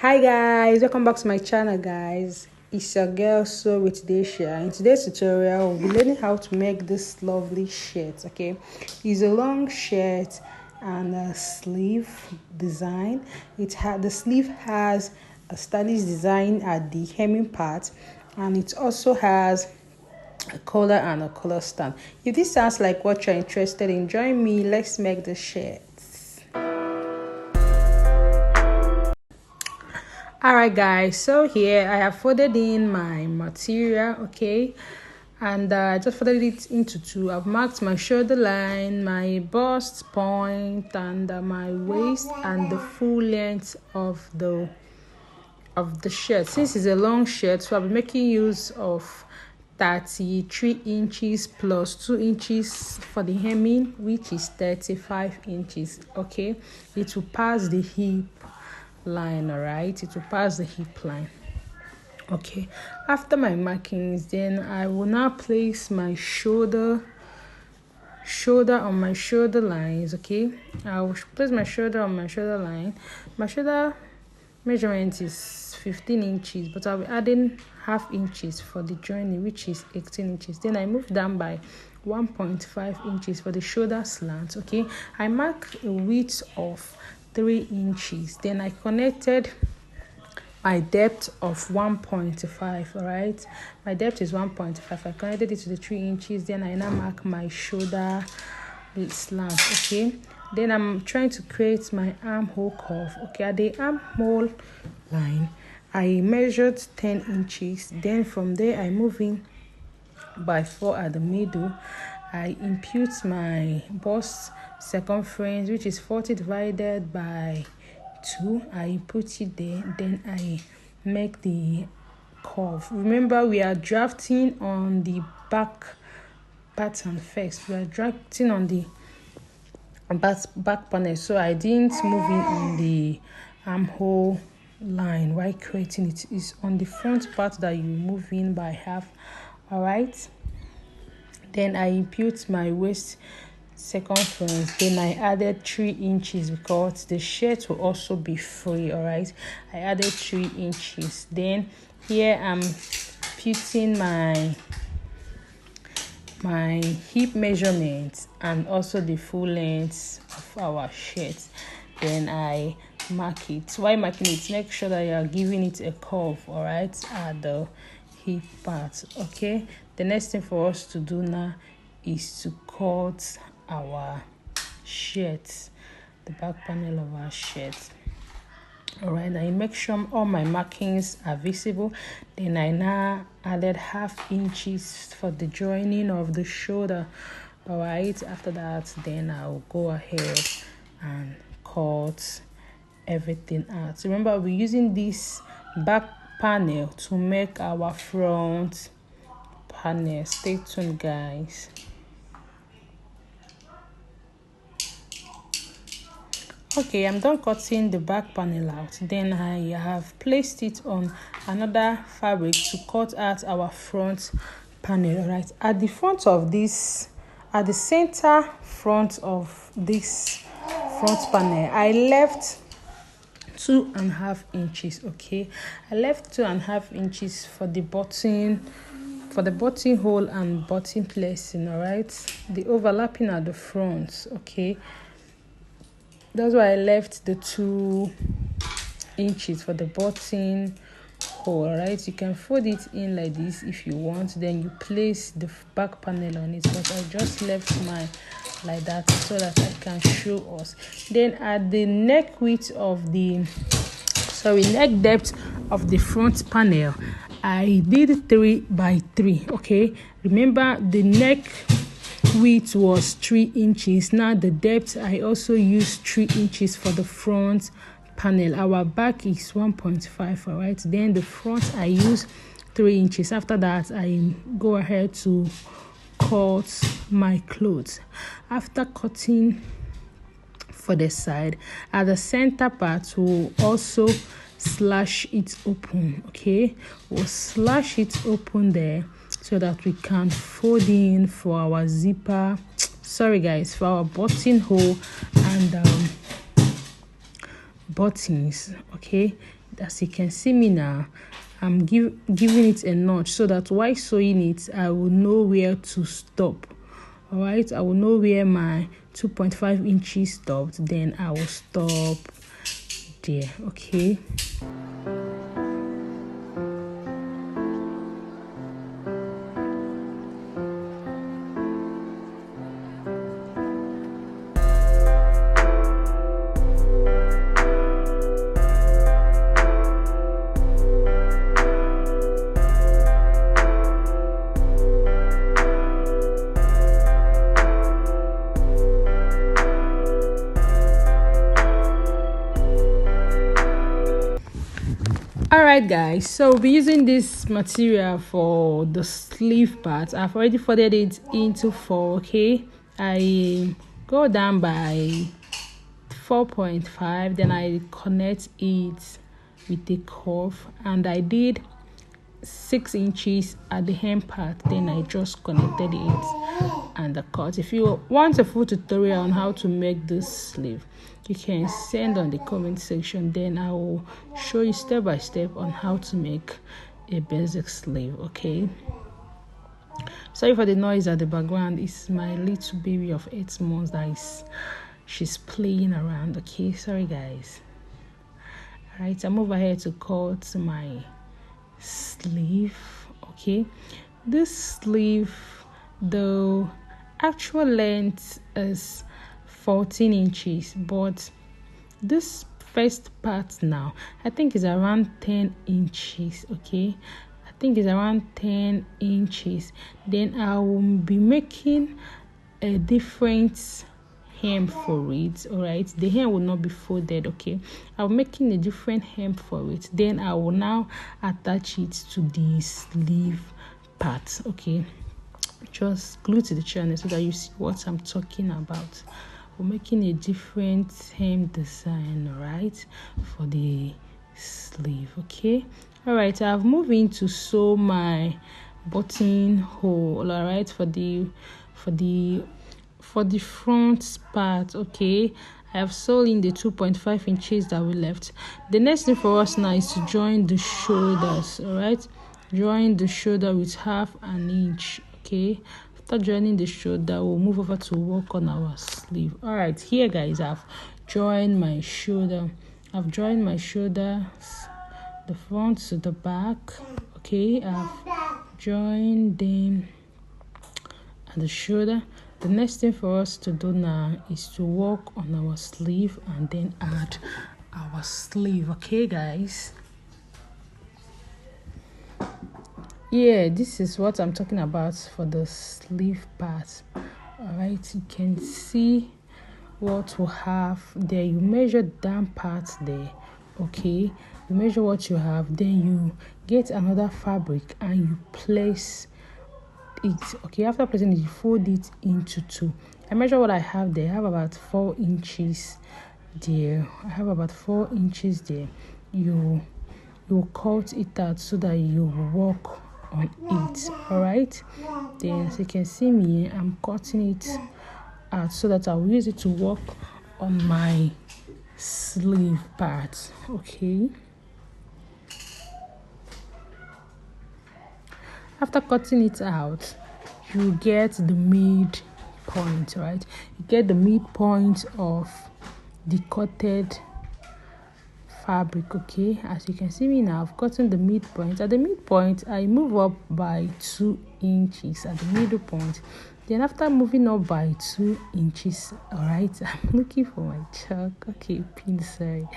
Hi guys, welcome back to my channel guys. It's your girl So with Dacia. In today's tutorial we'll be learning how to make this lovely shirt. Okay, it's a long shirt and a sleeve design. The sleeve has a stylish design at the hemming part, and it also has a collar and a collar stand. If this sounds like what you're interested in, join me. Let's make the shirt. Alright guys, so here I have folded in my material, okay, and I just folded it into two. I've marked my shoulder line, my bust point, and my waist, and the full length of the shirt. Since it's a long shirt, so I'll be making use of 33 inches plus 2 inches for the hemming, which is 35 inches. Okay, it will pass the hip line. All right, it will pass the hip line. Okay, after my markings, then I will now place my shoulder on my shoulder lines. Okay, I will place my shoulder on my shoulder line. My shoulder measurement is 15 inches, but I'll be adding half inches for the joining, which is 18 inches. Then I move down by 1.5 inches for the shoulder slant. Okay, I mark a width of 3 inches. Then I connected my depth of 1.5. all right, my depth is 1.5. I connected it to the 3 inches. Then I now mark my shoulder slant. Okay, then I'm trying to create my armhole curve. Okay, at the armhole line I measured 10 inches. Then from there I move in by 4 at the middle. I impute my bust circumference, which is 40 divided by 2. I put it there. Then I make the curve. Remember, we are drafting on the back pattern first. We are drafting on the back panel, so I didn't move in on the armhole line while creating it. Is on the front part that you move in by half. All right, then I impute my waist circumference. Then I added 3 inches because the shirt will also be free. All right, I added 3 inches. Then here I'm putting my hip measurement and also the full length of our shirt. Then I mark it. While marking it, make sure that you are giving it a curve, all right, at the hip part. Okay, the next thing for us to do now is to cut our shirt, the back panel of our shirt. All right, I make sure all my markings are visible. Then I now added half inches for the joining of the shoulder. All right, after that, then I'll go ahead and cut everything out. Remember, we're using this back panel to make our front panel. Stay tuned guys. Okay, I'm done cutting the back panel out. Then I have placed it on another fabric to cut out our front panel. All right, at the front of this, at the center front of this front panel, I left 2.5 inches. Okay, I left 2.5 inches for the buttonhole and button placing. All right, the overlapping at the front. Okay, that's why I left the 2 inches for the button hole. All right, you can fold it in like this if you want. Then you place the back panel on it, but I just left mine like that so that I can show us. Then at the neck width of the neck depth of the front panel, I did 3 by 3. Okay, remember the neck width was 3 inches. Now the depth, I also used 3 inches for the front panel. Our back is 1.5. all right, then the front I use 3 inches. After that, I go ahead to cut my clothes. After cutting for the side, at the center part, we'll also slash it open. Okay, we'll slash it open there so that we can fold in for our zipper, sorry guys, for our buttonhole and buttons. Okay, as you can see me now, I'm giving it a notch so that while sewing it, I will know where to stop. All right, I will know where my 2.5 inches stopped, then I will stop there. Okay. Alright guys, so we'll be using this material for the sleeve part. I've already folded it into 4. Okay, I go down by 4.5, then I connect it with a curve, and I did 6 inches at the hem part, then I just connected it and the cut. If you want a full tutorial on how to make this sleeve, you can send on the comment section, then I will show you step by step on how to make a basic sleeve. Okay, sorry for the noise at the background. It's my little baby of 8 months that she's playing around. Okay, sorry guys. All right, I'm over here to cut my sleeve. Okay, this sleeve, the actual length is 14 inches, but this first part now I think is around 10 inches. Okay, I think it's around 10 inches. Then I will be making a different hem for it. All right, the hem will not be folded. Okay, I'm making a different hem for it, then I will now attach it to the sleeve part. Okay, just glue to the channel so that you see what I'm talking about. We're making a different hem design, right, for the sleeve. Okay, all right, I've moved in to sew my buttonhole. All right, for the front part. Okay, I have sewn in the 2.5 inches that we left. The next thing for us now is to join the shoulders. All right, join the shoulder with 1/2 inch. Okay, after joining the shoulder, we'll move over to work on our sleeve. All right, here guys, I've joined my shoulder. I've joined my shoulders, the front to the back. Okay, I've joined them at the shoulder. The next thing for us to do now is to work on our sleeve and then add our sleeve. Okay guys, yeah, this is what I'm talking about for the sleeve part. All right, you can see what we have there. You measure down part there. Okay, you measure what you have, then you get another fabric and you place it. Okay, after placing it, you fold it into 2. I measure what I have there. I have about 4 inches there. I have about 4 inches there. You cut it out so that you work on it. All right, then as you can see me, I'm cutting it out so that I'll use it to work on my sleeve part. Okay, after cutting it out, you get the midpoint, right? You get the midpoint of the cutted fabric. Okay, as you can see me now, I've gotten the midpoint. At the midpoint, I move up by 2 inches at the middle point. Then after moving up by 2 inches, all right, I'm looking for my chalk. Okay, pin, sorry.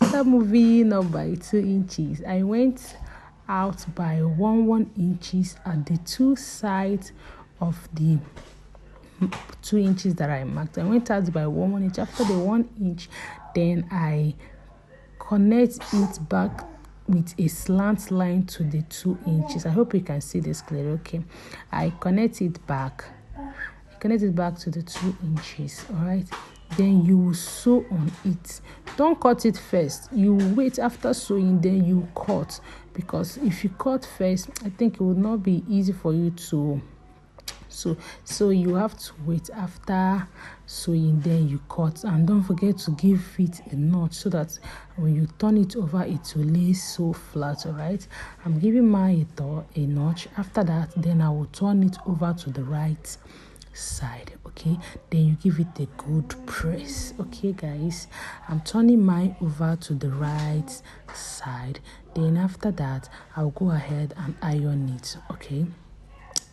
After moving up by 2 inches, I went out by 1 inches at the 2 sides of the 2 inches that I marked. I went out by 1 inch. After the 1 inch, then I connect it back with a slant line to the 2 inches. I hope you can see this clearly. Okay, I connect it back to the 2 inches. All right, then you will sew on it. Don't cut it first. You wait after sewing, then you cut, because if you cut first, I think it will not be easy for you to So you have to wait after sewing, then you cut, and don't forget to give it a notch so that when you turn it over it will lay so flat. All right, I'm giving my a notch. After that, then I will turn it over to the right side. Okay, then you give it a good press. Okay guys, I'm turning mine over to the right side. Then after that, I'll go ahead and iron it. Okay,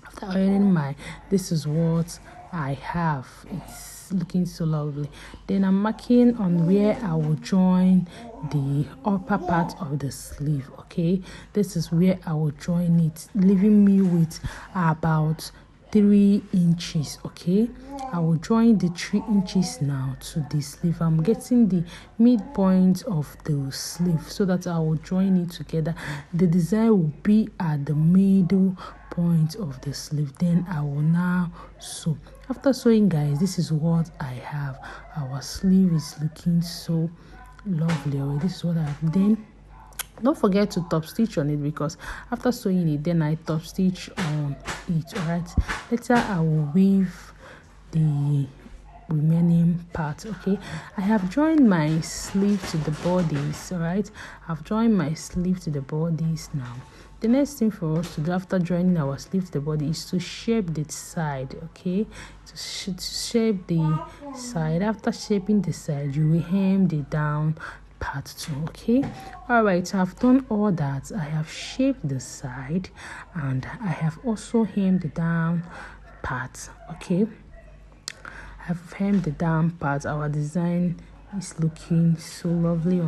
after ironing mine, this is what I have. It's looking so lovely. Then I'm marking on where I will join the upper part of the sleeve. Okay, this is where I will join it, leaving me with about 3 inches. Okay, I will join the 3 inches now to the sleeve. I'm getting the midpoint of the sleeve so that I will join it together. The design will be at the middle point of the sleeve. Then I will now sew. After sewing, guys, this is what I have. Our sleeve is looking so lovely already. This is what I have. Then don't forget to top stitch on it, because after sewing it, then I top stitch on it. All right, later I will weave the remaining part. Okay, I have joined my sleeve to the bodies. All right, I've joined my sleeve to the bodies. Now the next thing for us to do after joining our sleeve to the body is to shape the side. Okay, to shape the side. After shaping the side, you will hem the down part 2. Okay, all right, I've done all that. I have shaped the side and I have also hemmed the down part. Okay, I've hemmed the down part. Our design is looking so lovely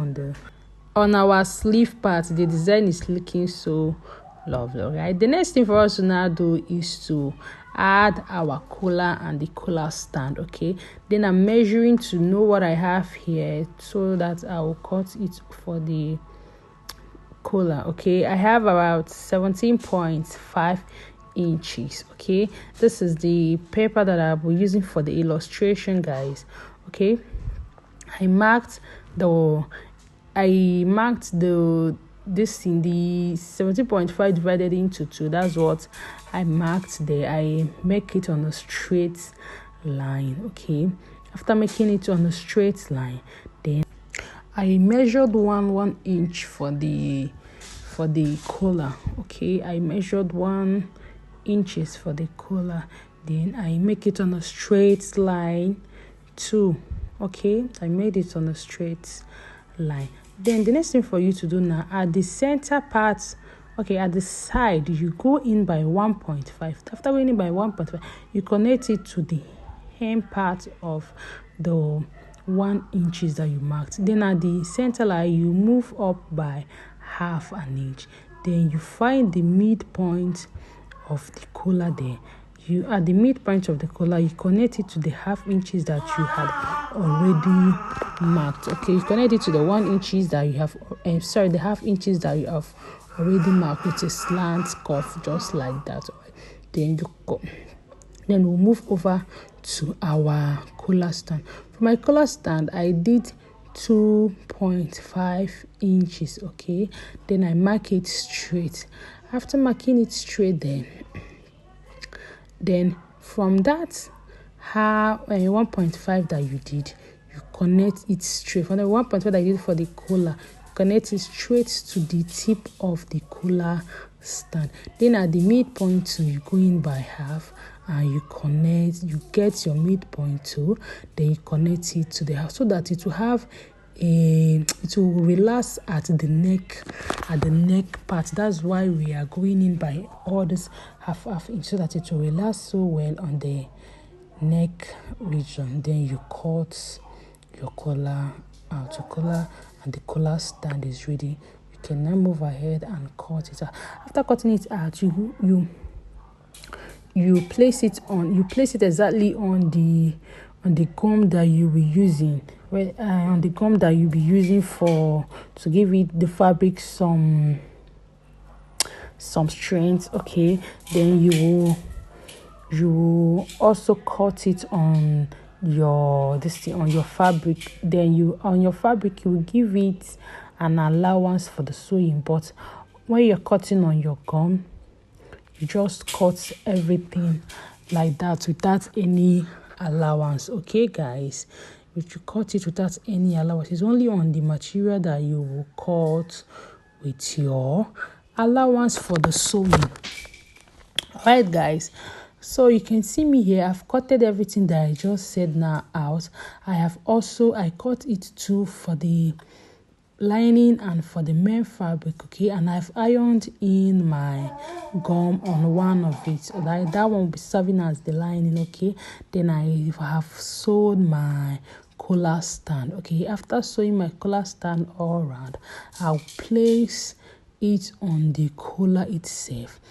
on our sleeve part. The design is looking so lovely. All right, the next thing for us to now do is to add our collar and the collar stand. Okay, then I'm measuring to know what I have here so that I will cut it for the collar. Okay, I have about 17.5 inches. Okay, this is the paper that I'll be using for the illustration, guys. Okay, I marked this in the 17.5 divided into 2. That's what I marked there. I make it on a straight line. Okay, after making it on a straight line, then I measured 1 inch for the collar. Okay, I measured 1 inches for the collar. Then I make it on a straight line too. Okay, I made it on a straight line. Then the next thing for you to do now, at the center part, okay, at the side, you go in by 1.5. After going in by 1.5, you connect it to the hem part of the 1 inches that you marked. Then at the center line, you move up by half an inch. Then you find the midpoint of the collar there. You at the midpoint of the collar, you connect it to the half inches that you had already marked. Okay, you connect it to the 1 inches that you have the half inches that you have already marked with a slant curve, just like that. Then you go. Then we'll move over to our collar stand. For my collar stand, I did 2.5 inches. Okay, then I mark it straight. After marking it straight, then from that 1.5 that you did, you connect it straight. From the 1.5 that you did for the collar, connect it straight to the tip of the collar stand. Then at the midpoint too, you go in by half and you get your midpoint too. Then you connect it to the half so that it will have it will relax at the neck part. That's why we are going in by all this half inch, so that it will relax so well on the neck region. Then you cut your collar out. Your collar and the collar stand is ready. You can now move ahead and cut it out. After cutting it out, you place it exactly on the gum that you'll be using, on the gum that you'll be using to give it the fabric some strength. Okay, then you will also cut it on your fabric. Then on your fabric you will give it an allowance for the sewing, but when you're cutting on your gum, you just cut everything like that without any allowance. Okay guys, if you cut it without any allowance, it's only on the material that you will cut with your allowance for the sewing. Alright guys, so you can see me here. I've cutted everything that I just said now out. I cut it too for the lining and for the main fabric, okay, and I've ironed in my gum on one of it. That one will be serving as the lining, okay. Then I have sewed my collar stand, okay. After sewing my collar stand all around, I'll place it on the collar itself,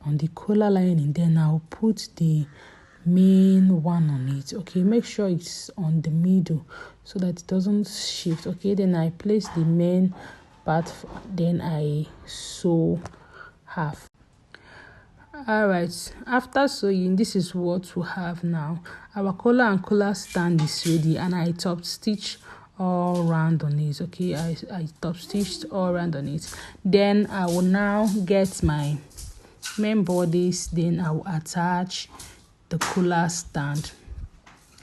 on the collar lining. Then I'll put the main one on it, okay. Make sure it's on the middle so that it doesn't shift, okay. Then I place the main part, then I sew half. All right, after sewing, this is what we have now. Our collar and collar stand is ready, and I top stitch all around on it, okay. I top stitched all around on it. Then I will now get my main bodies. Then I will attach the collar stand,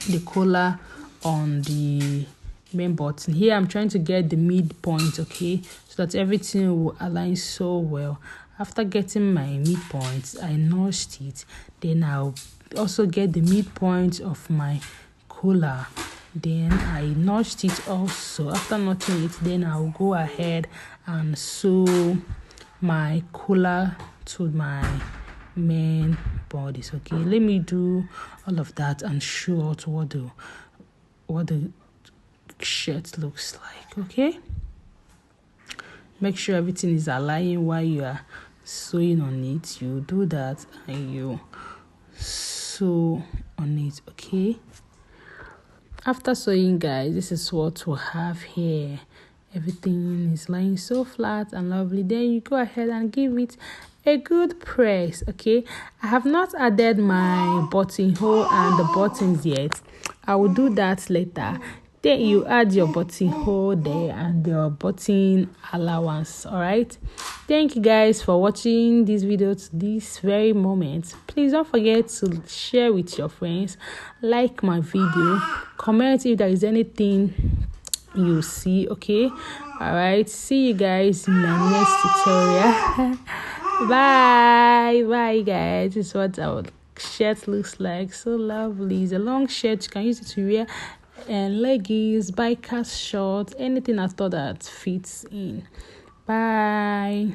the collar on the main button. Here I'm trying to get the midpoint, okay, so that everything will align so well. After getting my midpoint, I notched it. Then I'll also get the midpoint of my collar. Then I notched it also. After notching it, then I'll go ahead and sew my collar to my main bodies, okay. Let me do all of that and show out what the shirt looks like, okay. Make sure everything is aligning while you are sewing on it. You do that and you sew on it, okay. After sewing, guys, this is what we have here. Everything is lying so flat and lovely. Then you go ahead and give it a good press, okay. I have not added my buttonhole and the buttons yet. I will do that later. Then you add your buttonhole there and your button allowance. All right, thank you guys for watching this video to this very moment. Please don't forget to share with your friends, like my video, comment if there is anything you see, okay. All right, see you guys in my next tutorial. Bye guys. This is what our shirt looks like. So lovely. It's a long shirt. You can use it to wear and leggings, biker shorts, anything at all that fits in. Bye.